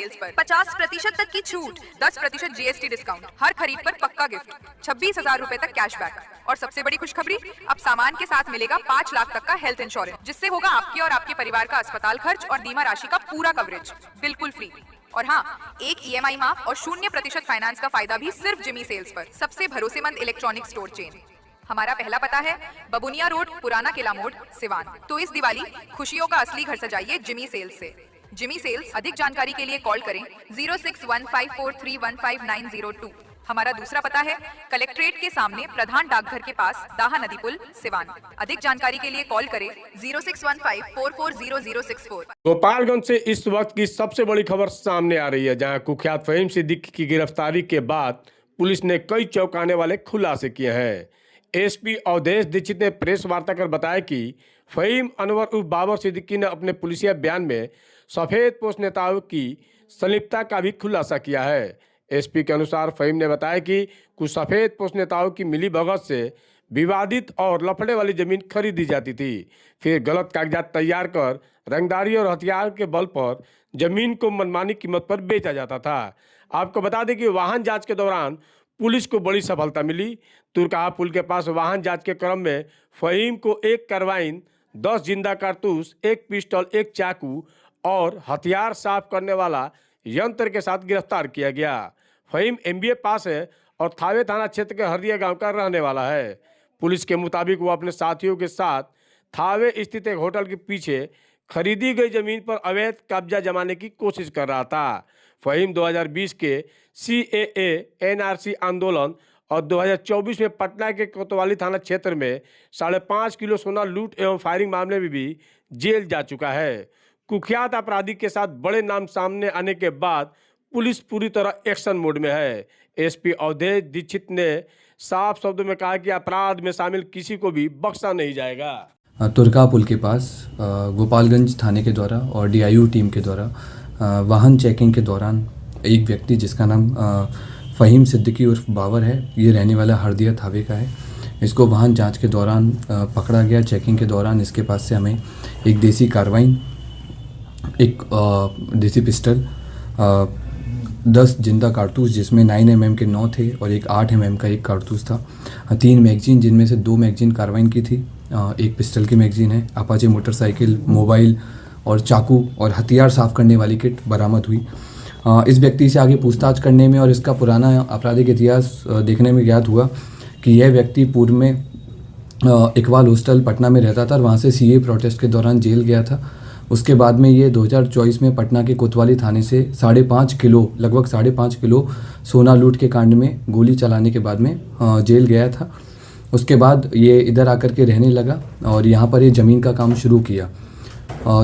Sales पर 50% तक की छूट, 10% जीएसटी डिस्काउंट, हर खरीद पर पक्का गिफ्ट, 26,000 रुपए तक कैशबैक और सबसे बड़ी खुशखबरी, अब सामान के साथ मिलेगा 5 लाख तक का हेल्थ इंश्योरेंस, जिससे होगा आपके और आपके परिवार का अस्पताल खर्च और बीमा राशि का पूरा कवरेज बिल्कुल फ्री। और हाँ, एक ईएमआई माफ और 0% फाइनेंस का फायदा भी सिर्फ जिमी सेल्स पर, सबसे भरोसेमंद इलेक्ट्रॉनिक स्टोर चेन। हमारा पहला पता है बबुनिया रोड, पुराना किला मोड़, सिवान। तो इस दिवाली खुशियों का असली घर सजाइए जिमी सेल्स से। जिमी सेल्स, अधिक जानकारी के लिए कॉल करें 0615431592। हमारा दूसरा पता है कलेक्ट्रेट के सामने प्रधान डाकघर के पास, दाहा नदी पुल, सिवान। अधिक जानकारी के लिए कॉल करें 0615440064। गोपालगंज से इस वक्त की सबसे बड़ी खबर सामने आ रही है, जहां कुख्यात फहीम सिद्दीकी की गिरफ्तारी के बाद पुलिस ने कई चौंकाने वाले खुलासे किए हैं। एसपी अवधेश दीक्षित ने प्रेस वार्ता कर बताया कि फहीम अनवर उर्फ बाबर सिद्दीकी ने अपने पुलिसिया बयान में सफेद पोस्ट नेताओं की संलिप्तता का भी खुलासा किया है। एसपी के अनुसार फहीम ने बताया कि कुछ सफेद पोस्ट नेताओं की मिलीभगत से विवादित और लफड़े वाली जमीन खरीदी जाती थी, फिर गलत कागजात तैयार कर रंगदारी और हथियार के बल पर जमीन को मनमानी कीमत पर बेचा जाता था। आपको बता दें कि वाहन जांच के दौरान पुलिस को बड़ी सफलता मिली। तुरकहा पुल के पास वाहन जांच के क्रम में फहीम को 1 कार्बाइन, 10 जिंदा कारतूस, 1 पिस्टल, 1 चाकू और हथियार साफ करने वाला यंत्र के साथ गिरफ्तार किया गया। फहीम एमबीए पास है और थावे थाना क्षेत्र के हरदिया गांव का रहने वाला है। पुलिस के मुताबिक वो अपने साथियों के साथ थावे स्थित एक होटल के पीछे खरीदी गई जमीन पर अवैध कब्जा जमाने की कोशिश कर रहा था। फहीम 2020 के CAA NRC आंदोलन और 2024 में पटना के कोतवाली थाना क्षेत्र में 5.5 किलो सोना लूट एवं फायरिंग मामले में भी जेल जा चुका है। कुख्यात अपराधी के साथ बड़े नाम सामने आने के बाद पुलिस पूरी तरह एक्शन मोड में है। एसपी अवधेश दीक्षित ने साफ शब्दों में कहा कि अपराध में शामिल किसी को भी बख्शा नहीं जाएगा। तुरका पुल के पास गोपालगंज थाने के द्वारा और DIU टीम के द्वारा वाहन चेकिंग के दौरान एक व्यक्ति जिसका नाम फहीम सिद्दीकी उर्फ बाबर है, ये रहने वाला हरदिया थावे का है, इसको वाहन जांच के दौरान पकड़ा गया। चेकिंग के दौरान इसके पास से हमें एक देसी कार्बाइन, एक देसी पिस्टल, 10 जिंदा कारतूस जिसमें 9 mm के 9 थे और एक 8 mm का एक कारतूस था, 3 मैगजीन जिनमें से 2 मैगजीन कार्बाइन की थी, एक पिस्टल की मैगजीन है, अपाचे मोटरसाइकिल, मोबाइल और चाकू और हथियार साफ करने वाली किट बरामद हुई। इस व्यक्ति से आगे पूछताछ करने में और इसका पुराना आपराधिक इतिहास देखने में ज्ञात हुआ कि यह व्यक्ति पूर्व में इकबाल हॉस्टल पटना में रहता था और वहाँ से CA प्रोटेस्ट के दौरान जेल गया था। उसके बाद में ये 2024 में पटना के कोतवाली थाने से 5.5 किलो, लगभग 5.5 किलो सोना लूट के कांड में गोली चलाने के बाद में जेल गया था। उसके बाद ये इधर आकर के रहने लगा और यहाँ पर ये ज़मीन का काम शुरू किया।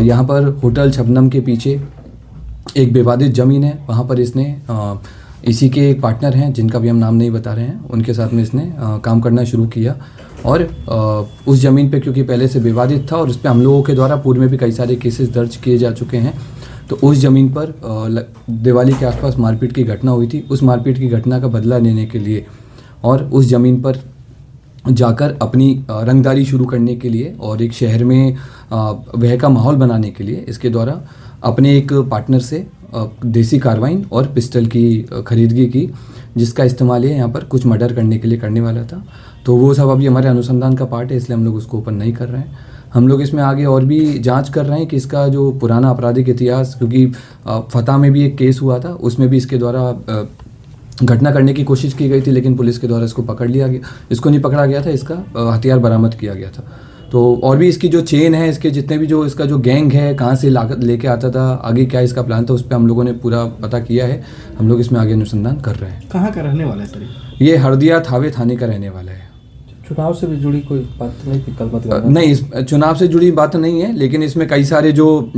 यहाँ पर होटल शबनम के पीछे एक विवादित ज़मीन है, वहाँ पर इसने इसी के एक पार्टनर हैं जिनका भी हम नाम नहीं बता रहे हैं, उनके साथ में इसने काम करना शुरू किया। और उस ज़मीन पे क्योंकि पहले से विवादित था और उस पर हम लोगों के द्वारा पूर्व में भी कई सारे केसेस दर्ज किए जा चुके हैं, तो उस ज़मीन पर दिवाली के आसपास मारपीट की घटना हुई थी। उस मारपीट की घटना का बदला लेने के लिए और उस ज़मीन पर जाकर अपनी रंगदारी शुरू करने के लिए और एक शहर में वह का माहौल बनाने के लिए इसके द्वारा अपने एक पार्टनर से देसी कार्बाइन और पिस्टल की खरीदगी की, जिसका इस्तेमाल ये यहाँ पर कुछ मर्डर करने के लिए करने वाला था। तो वो सब अभी हमारे अनुसंधान का पार्ट है, इसलिए हम लोग उसको ओपन नहीं कर रहे हैं। हम लोग इसमें आगे और भी जांच कर रहे हैं कि इसका जो पुराना आपराधिक इतिहास, क्योंकि फतह में भी एक केस हुआ था, उसमें भी इसके द्वारा घटना करने की कोशिश की गई थी, लेकिन पुलिस के द्वारा इसको पकड़ लिया गया। इसको नहीं पकड़ा गया था, इसका हथियार बरामद किया गया था। तो और भी इसकी जो चेन है, इसके जितने भी जो इसका जो गैंग है, कहाँ से लेके आता था, आगे क्या इसका प्लान था, उस पर हम लोगों ने पूरा पता किया है। हम लोग इसमें आगे अनुसंधान कर रहे हैं। कहाँ का रहने वाला है सर? ये हरदिया थावे थाने का रहने वाला है। चुनाव से भी जुड़ी कोई बात नहीं थी? नहीं, इस चुनाव से जुड़ी बात नहीं है, लेकिन इसमें कई सारे जो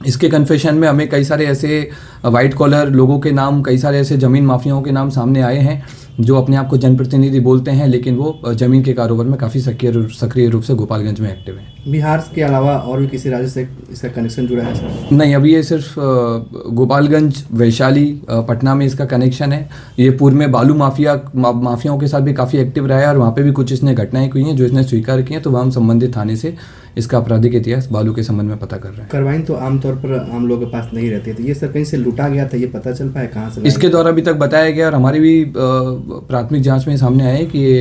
इसके कन्फेशन में हमें कई सारे ऐसे वाइट कॉलर लोगों के नाम, कई सारे ऐसे ज़मीन माफियाओं के नाम सामने आए हैं जो अपने आप को जनप्रतिनिधि बोलते हैं, लेकिन वो ज़मीन के कारोबार में काफ़ी सक्रिय रूप से गोपालगंज में एक्टिव हैं। बिहार के अलावा और भी किसी राज्य से इसका कनेक्शन जुड़ा है सर? नहीं, अभी ये सिर्फ गोपालगंज, वैशाली, पटना में इसका कनेक्शन है। ये पूर्व में बालू माफियाओं के साथ भी काफ़ी एक्टिव रहा है और वहाँ पर भी कुछ इसने घटनाएँ हुई हैं जो इसने स्वीकार की हैं, तो वहाँ हम संबंधित थाने से इसका आपराधिक इतिहास बालू के संबंध में पता कर रहे हैं। कार्बाइन तो आमतौर पर आम लोगों के पास नहीं रहती है, तो ये सर कहीं से लूटा गया था, ये पता चल पाया कहाँ से? इसके द्वारा अभी तक बताया गया और हमारी भी प्राथमिक जांच में सामने आया है कि ये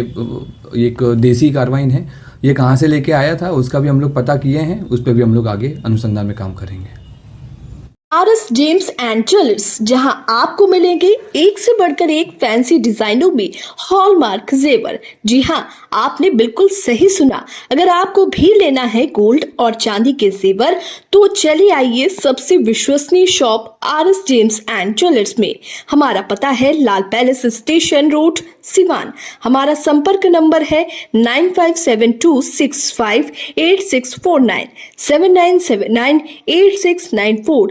एक देसी कार्बाइन है। ये कहाँ से लेके आया था उसका भी हम लोग पता किए हैं, उस पर भी हम लोग आगे अनुसंधान में काम करेंगे। आरएस जेम्स एंड ज्वेलर्स, जहां आपको मिलेंगे एक से बढ़कर एक फैंसी डिजाइनों में हॉलमार्क जेवर। जी हां, आपने बिल्कुल सही सुना। अगर आपको भी लेना है गोल्ड और चांदी के जेवर तो चलिए आइए सबसे विश्वसनीय shop RS James and jewellers में। हमारा पता है लाल पैलेस स्टेशन रोड, सिवान। हमारा संपर्क नंबर है 9572658649 79798694।